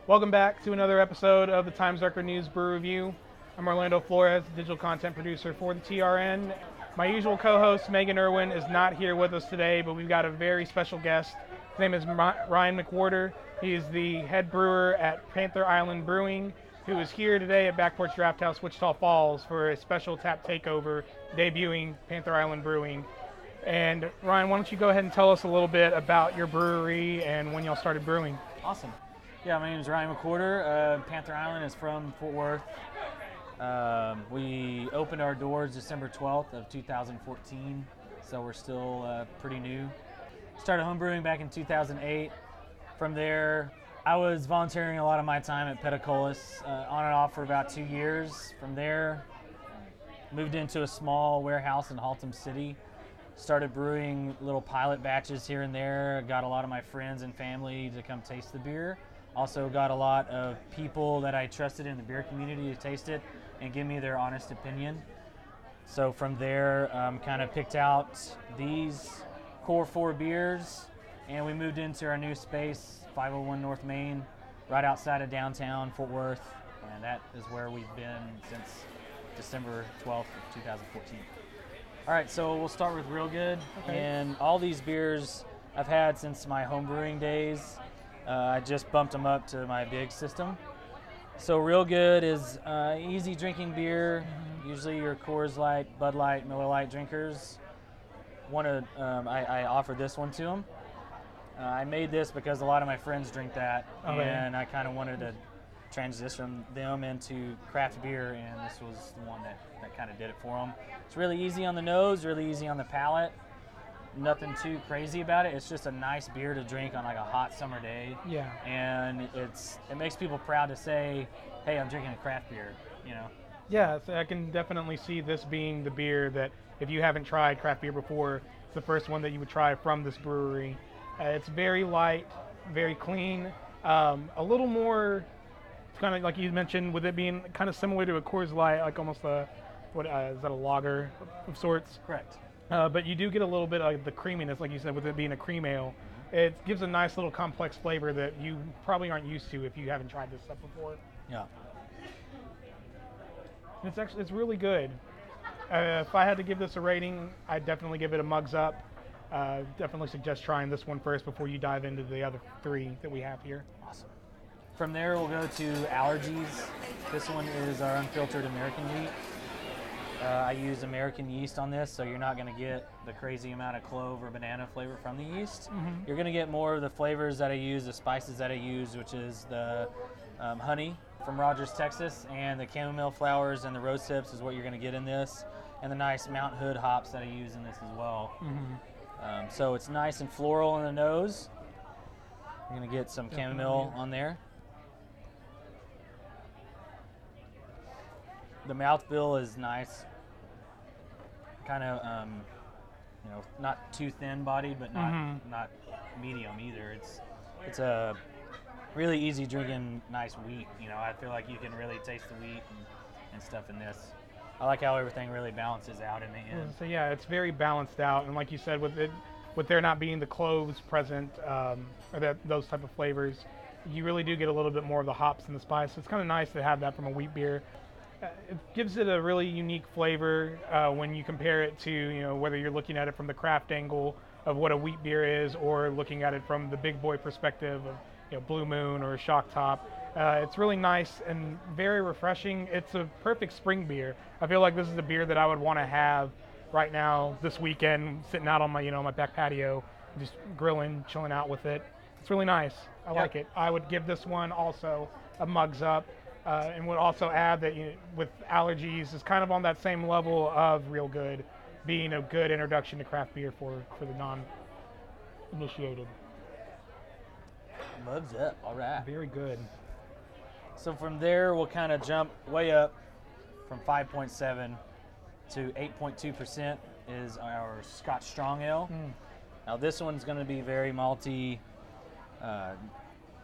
Welcome back to another episode of the Times Record News Brew Review. I'm Orlando Flores, digital content producer for the TRN. My usual co-host, Megan Irwin, is not here with us today, but we've got a very special guest. His name is Ryan McWhorter. He is the head brewer at Panther Island Brewing, who is here today at Back Porch Draft House, Wichita Falls, for a special tap takeover debuting Panther Island Brewing. And Ryan, why don't you go ahead and tell us a little bit about your brewery and when y'all started brewing? Awesome. Yeah, my name is Ryan McWhorter. Panther Island is from Fort Worth. We opened our doors December 12th of 2014, so we're still pretty new. Started homebrewing back in 2008. From there, I was volunteering a lot of my time at Petacolis, on and off for about 2 years. From there, moved into a small warehouse in Haltom City. Started brewing little pilot batches here and there. Got a lot of my friends and family to come taste the beer. Also got a lot of people that I trusted in the beer community to taste it and give me their honest opinion. So from there, kind of picked out these core 4 beers, and we moved into our new space, 501 North Main, right outside of downtown Fort Worth, and that is where we've been since December 12th of 2014. All right, so we'll start with Real Good, and all these beers I've had since my home brewing days. I just bumped them up to my big system. So Real Good is easy drinking beer. Usually your Coors Light, Bud Light, Miller Lite drinkers. I offered this one to them. I made this because a lot of my friends drink that, and I kind of wanted to transition them into craft beer, and this was the one that kind of did it for them. It's really easy on the nose, really easy on the palate. Nothing too crazy about it. It's just a nice beer to drink on like a hot summer day. Yeah. And it makes people proud to say, hey, I'm drinking a craft beer, you know? Yeah, so I can definitely see this being the beer that if you haven't tried craft beer before, it's the first one that you would try from this brewery. It's very light, very clean, a little more, kind of like you mentioned, with it being kind of similar to a Coors Light, like almost is that a lager of sorts? Correct. But you do get a little bit of the creaminess, like you said, with it being a cream ale. It gives a nice little complex flavor that you probably aren't used to if you haven't tried this stuff before. Yeah. It's really good. If I had to give this a rating, I'd definitely give it a mugs up. Definitely suggest trying this one first before you dive into the other 3 that we have here. Awesome. From there, we'll go to Allergies. This one is our unfiltered American wheat. I use American yeast on this, so you're not going to get the crazy amount of clove or banana flavor from the yeast. You're going to get more of the flavors that I use, the spices that I use, which is the honey from Rogers, Texas, and the chamomile flowers and the rose hips is what you're going to get in this, and the nice Mount Hood hops that I use in this as well. So it's nice and floral in the nose. You're going to get some chamomile on there. The mouthfeel is nice, kind of, not too thin-bodied, but not medium either. It's a really easy drinking, nice wheat. You know, I feel like you can really taste the wheat and stuff in this. I like how everything really balances out in the end. So yeah, it's very balanced out, and like you said, with there not being the cloves present or those type of flavors, you really do get a little bit more of the hops and the spice. So it's kind of nice to have that from a wheat beer. It gives it a really unique flavor when you compare it to, whether you're looking at it from the craft angle of what a wheat beer is, or looking at it from the big boy perspective of, Blue Moon or Shock Top. It's really nice and very refreshing. It's a perfect spring beer. I feel like this is a beer that I would want to have right now this weekend, sitting out on my, my back patio, just grilling, chilling out with it. It's really nice. I like it. I would give this one also a mugs up. And would also add that with Allergies, is kind of on that same level of Real Good, being a good introduction to craft beer for the non-initiated. Mugs up, all right. Very good. So from there, we'll kind of jump way up from 5.7 to 8.2% is our Scotch Strong Ale. Now this one's going to be very malty,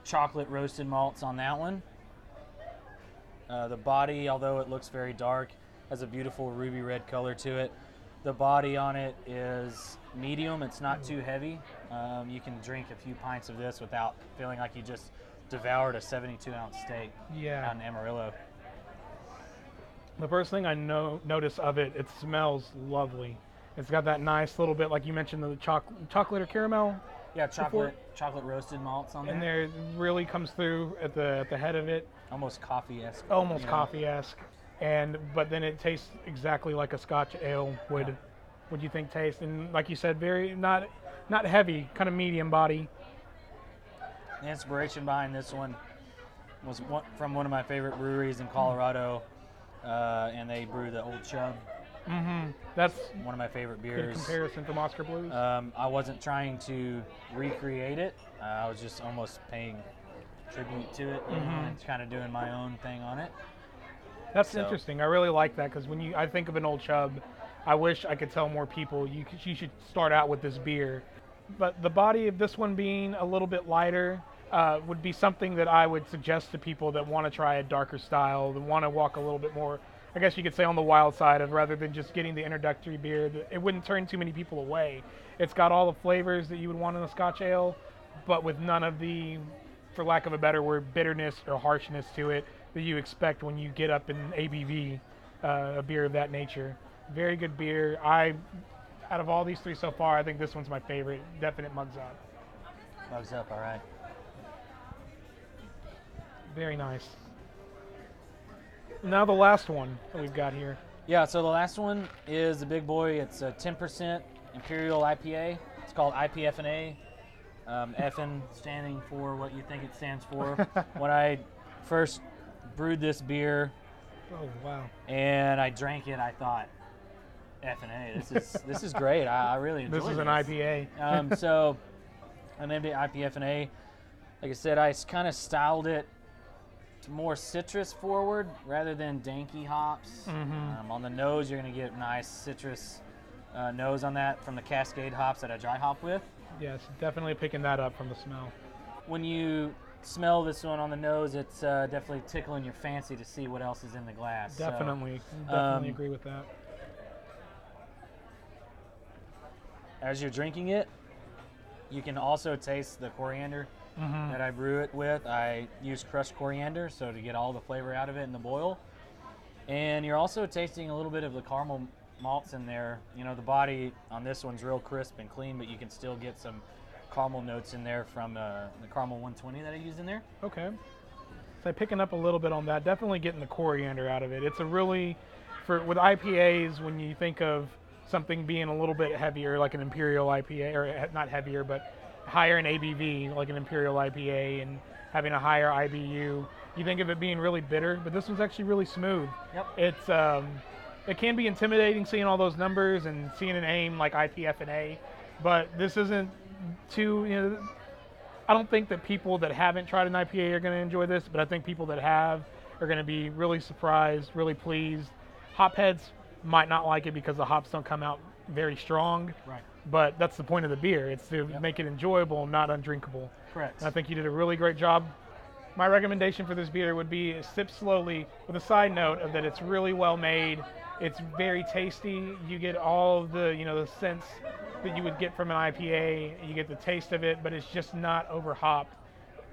chocolate roasted malts on that one. The body, although it looks very dark, has a beautiful ruby red color to it. The body on it is medium. It's not too heavy. You can drink a few pints of this without feeling like you just devoured a 72-ounce steak Yeah. out in Amarillo. The first thing I notice of it, it smells lovely. It's got that nice little bit, like you mentioned, the chocolate or caramel. Yeah, chocolate roasted malts on there. And there it really comes through at the head of it. Almost coffee-esque. Almost coffee-esque. But then it tastes exactly like a Scotch ale would you think taste. And like you said, very not heavy, kind of medium body. The inspiration behind this one was from one of my favorite breweries in Colorado, and they brew the Old Chub. Mm-hmm. That's one of my favorite good beers. comparison from Oscar Blues. I wasn't trying to recreate it. I was just almost paying tribute to it, and kind of doing my own thing on it. That's interesting. I really like that because when I think of an Old Chub, I wish I could tell more people you should start out with this beer. But the body of this one being a little bit lighter would be something that I would suggest to people that want to try a darker style, that want to walk a little bit more, I guess you could say, on the wild side of, rather than just getting the introductory beer. It wouldn't turn too many people away. It's got all the flavors that you would want in a Scotch ale, but with none of the, for lack of a better word, bitterness or harshness to it that you expect when you get up in ABV, a beer of that nature. Very good beer. Out of all these three so far, I think this one's my favorite. Definite mugs up. Mugs up, all right. Very nice. Now the last one that we've got here. Yeah, so the last one is the big boy. It's a 10% Imperial IPA. It's called IPf'nA. Effin standing for what you think it stands for. When I first brewed this beer, oh wow, and I drank it, I thought, F&A, this is great. I really enjoy this. This is an IPA. So I named it IPf'nA. Like I said, I kind of styled it more citrus forward rather than danky hops. On the nose, you're going to get nice citrus nose on that from the Cascade hops that I dry hop with. Yes, definitely picking that up from the smell. When you smell this one on the nose, it's definitely tickling your fancy to see what else is in the glass. Definitely agree with that. As you're drinking it, you can also taste the coriander that I brew it with. I use crushed coriander, so to get all the flavor out of it in the boil. And you're also tasting a little bit of the caramel malts in there. You know, the body on this one's real crisp and clean, but you can still get some caramel notes in there from the caramel 120 that I used in there. Okay. So picking up a little bit on that, definitely getting the coriander out of it. It's a really, with IPAs, when you think of something being a little bit heavier, like an Imperial IPA, or not heavier, but higher in ABV, like an Imperial IPA, and having a higher IBU, you think of it being really bitter, but this one's actually really smooth. Yep. It's it can be intimidating seeing all those numbers and seeing an aim like IPf'nA, but this isn't too, I don't think that people that haven't tried an IPA are going to enjoy this, but I think people that have are going to be really surprised, really pleased. Hopheads might not like it because the hops don't come out very strong. Right. But that's the point of the beer. It's to make it enjoyable, not undrinkable. Correct. And I think you did a really great job. My recommendation for this beer would be sip slowly, with a side note of that it's really well made. It's very tasty. You get all of the, the sense that you would get from an IPA. You get the taste of it, but it's just not over hopped.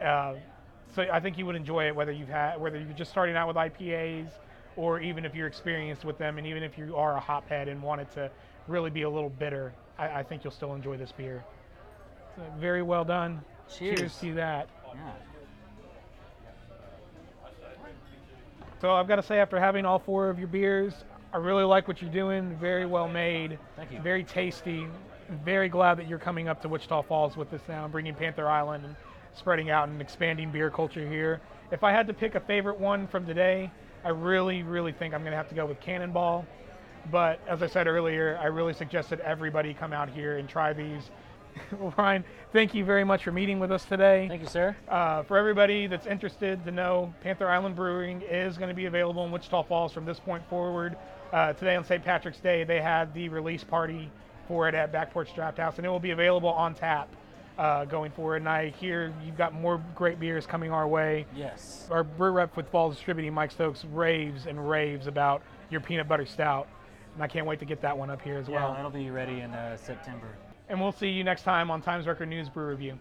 So I think you would enjoy it whether you're just starting out with IPAs, or even if you're experienced with them, and even if you are a hophead and want it to really be a little bitter. I think you'll still enjoy this beer. So very well done. Cheers to that. Yeah. So I've got to say, after having all four of your beers, I really like what you're doing. Very well made. Thank you. Very tasty. Very glad that you're coming up to Wichita Falls with this now, bringing Panther Island and spreading out and expanding beer culture here. If I had to pick a favorite one from today, I really, really think I'm going to have to go with Cannonball. But as I said earlier, I really suggest that everybody come out here and try these. Well, Ryan, thank you very much for meeting with us today. Thank you, sir. For everybody that's interested to know, Panther Island Brewing is going to be available in Wichita Falls from this point forward. Today on St. Patrick's Day, they had the release party for it at Back Porch Draft House, and it will be available on tap going forward. And I hear you've got more great beers coming our way. Yes. Our brewer rep with Falls Distributing, Mike Stokes, raves and raves about your peanut butter stout. And I can't wait to get that one up here as well. Yeah, that'll be ready in September. And we'll see you next time on Times Record News Brew Review.